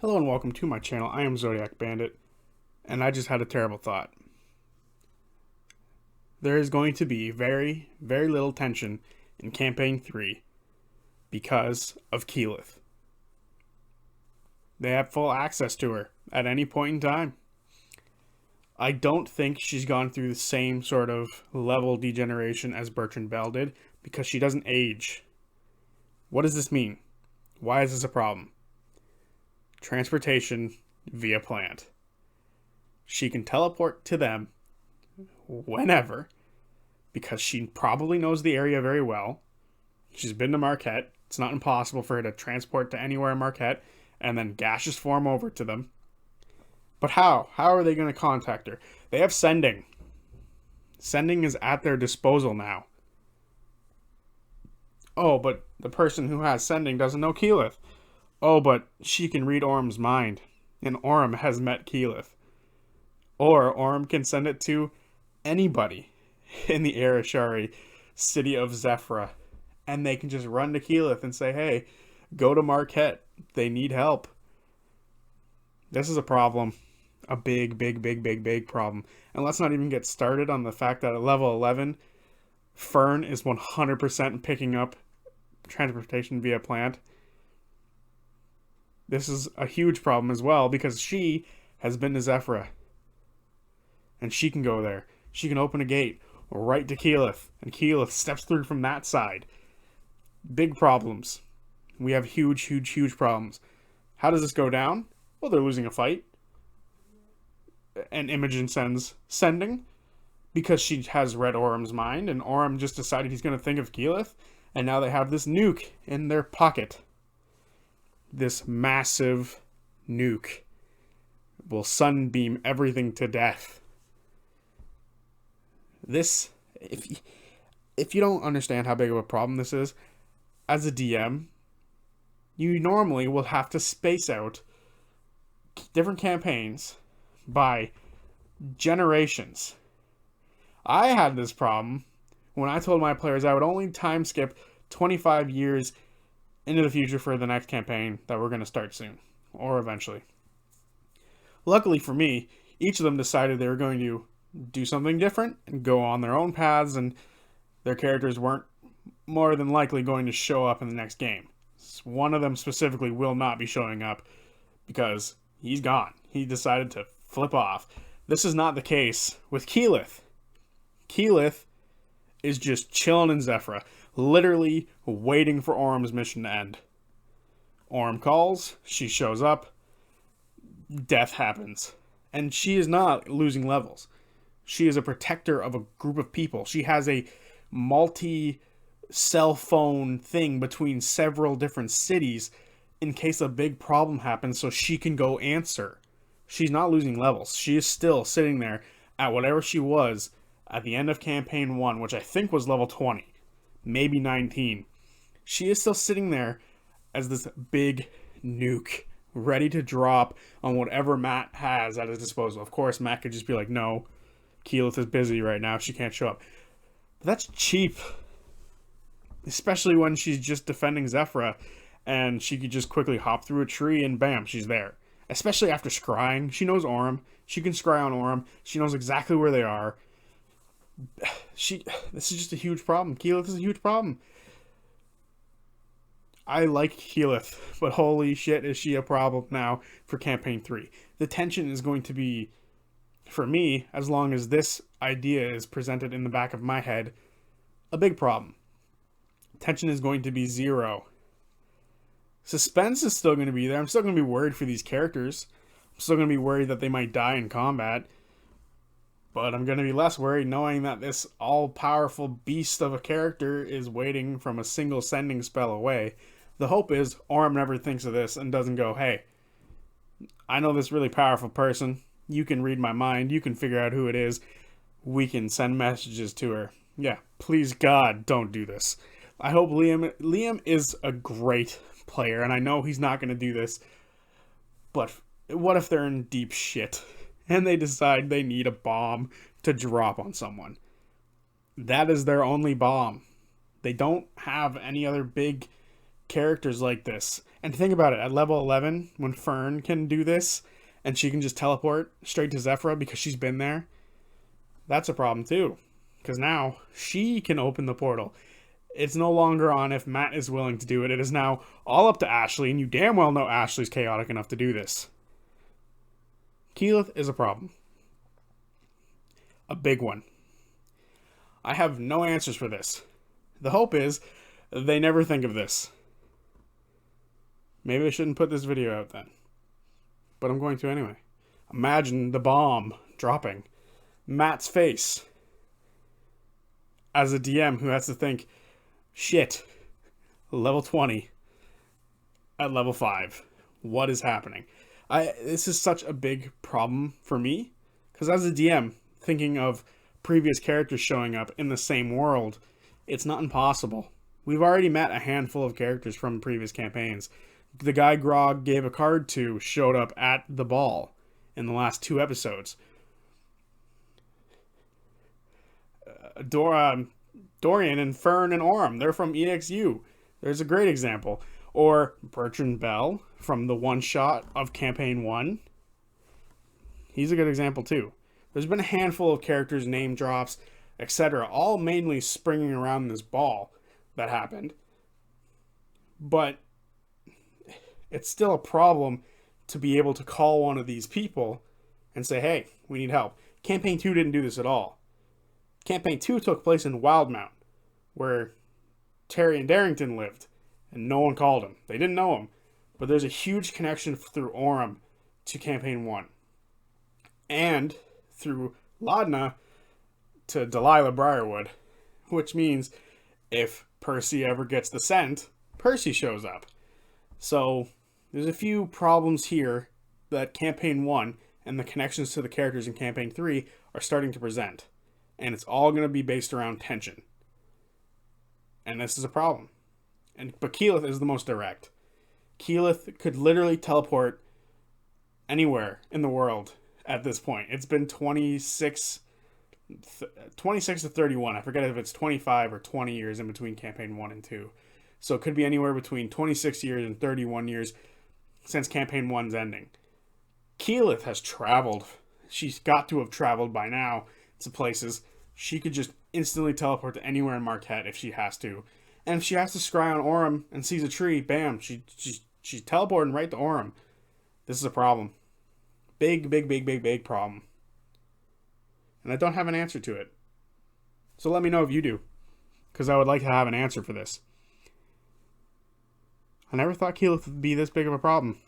Hello and welcome to my channel. I am ZodiacBandit, and I just had a terrible thought. There is going to be very, very little tension in Campaign 3 because of Keyleth. They have full access to her at any point in time. I don't think she's gone through the same sort of level degeneration as Bertrand Bell did because she doesn't age. What does this mean? Why is this a problem? Transportation via plant. She can teleport to them whenever because she probably knows the area very well. She's been to Marquette. It's not impossible for her to transport to anywhere in Marquette and then gaseous form over to them. But how? How are they going to contact her? They have sending. Sending is at their disposal now. Oh, but the person who has sending doesn't know Keyleth. Oh, but she can read Orm's mind, and Orm has met Keyleth. Or Orm can send it to anybody in the Arashari city of Zephyra, and they can just run to Keyleth and say, hey, go to Marquette. They need help. This is a problem. A big, big, big, big, big problem. And let's not even get started on the fact that at level 11, Fern is 100% picking up transportation via plant. This is a huge problem as well because she has been to Zephyra. And she can go there. She can open a gate right to Keyleth. And Keyleth steps through from that side. Big problems. We have huge, huge, huge problems. How does this go down? Well, they're losing a fight. And Imogen sends sending because she has read Orm's mind. And Orm just decided he's going to think of Keyleth. And now they have this nuke in their pocket. This massive nuke will sunbeam everything to death. This, if you don't understand how big of a problem this is, as a DM, you normally will have to space out different campaigns by generations. I had this problem when I told my players I would only time skip 25 years into the future for the next campaign that we're going to start soon, or eventually. Luckily for me, each of them decided they were going to do something different and go on their own paths, and their characters weren't more than likely going to show up in the next game. One of them specifically will not be showing up because he's gone. He decided to flip off. This is not the case with Keyleth. Keyleth is just chilling in Zephyra, literally waiting for Orm's mission to end. Orm calls, she shows up, death happens. And she is not losing levels. She is a protector of a group of people. She has a multi-cell phone thing between several different cities in case a big problem happens so she can go answer. She's not losing levels. She is still sitting there at whatever she was at the end of campaign 1, which I think was level 20, maybe 19. She is still sitting there as this big nuke ready to drop on whatever Matt has at his disposal. Of course, Matt could just be like, no, Keyleth is busy right now. She can't show up. But that's cheap. Especially when she's just defending Zephyra and she could just quickly hop through a tree and bam, she's there. Especially after scrying. She knows Orm. She can scry on Orm. She knows exactly where they are. This is just a huge problem. Keyleth is a huge problem. I like Keyleth, but holy shit, is she a problem now for campaign 3. The tension is going to be, for me, as long as this idea is presented in the back of my head, a big problem. Tension is going to be 0. Suspense is still going to be there. I'm still going to be worried for these characters. I'm still going to be worried that they might die in combat. But I'm going to be less worried knowing that this all-powerful beast of a character is waiting from a single sending spell away. The hope is Orm never thinks of this and doesn't go, hey, I know this really powerful person. You can read my mind. You can figure out who it is. We can send messages to her. Yeah, please God, don't do this. I hope Liam is a great player, and I know he's not going to do this. But what if they're in deep shit? And they decide they need a bomb to drop on someone. That is their only bomb. They don't have any other big characters like this. And think about it, at level 11, when Fern can do this, and she can just teleport straight to Zephyra because she's been there, that's a problem too. Because now she can open the portal. It's no longer on if Matt is willing to do it. It is now all up to Ashley, and you damn well know Ashley's chaotic enough to do this. Keyleth is a problem. A big one. I have no answers for this. The hope is they never think of this. Maybe I shouldn't put this video out then. But I'm going to anyway. Imagine the bomb dropping. Matt's face. As a DM who has to think, shit, level 20 at level 5. What is happening? This is such a big problem for me. Because as a DM, thinking of previous characters showing up in the same world, it's not impossible. We've already met a handful of characters from previous campaigns. The guy Grog gave a card to showed up at the ball in the last 2 episodes. Dorian and Fern and Orem, they're from EXU. There's a great example. Or Bertrand Bell from the one-shot of Campaign 1. He's a good example too. There's been a handful of characters, name drops, etc., all mainly springing around this ball that happened. But it's still a problem to be able to call one of these people and say, hey, we need help. Campaign 2 didn't do this at all. Campaign 2 took place in Wildmount, where Terry and Darrington lived, and no one called him. They didn't know him. But there's a huge connection through Orem to Campaign 1. And through Laudna to Delilah Briarwood, which means if Percy ever gets the scent, Percy shows up. So there's a few problems here that Campaign 1 and the connections to the characters in Campaign 3 are starting to present. And it's all going to be based around tension. And this is a problem. But Keyleth is the most direct. Keyleth could literally teleport anywhere in the world at this point. It's been 26 to 31. I forget if it's 25 or 20 years in between Campaign 1 and 2. So it could be anywhere between 26 years and 31 years since Campaign 1's ending. Keyleth has traveled. She's got to have traveled by now to places. She could just instantly teleport to anywhere in Marquette if she has to. And if she has to scry on Orem and sees a tree, bam, she's teleporting right to Orem. This is a problem. Big problem. And I don't have an answer to it. So let me know if you do. Because I would like to have an answer for this. I never thought Keyleth would be this big of a problem.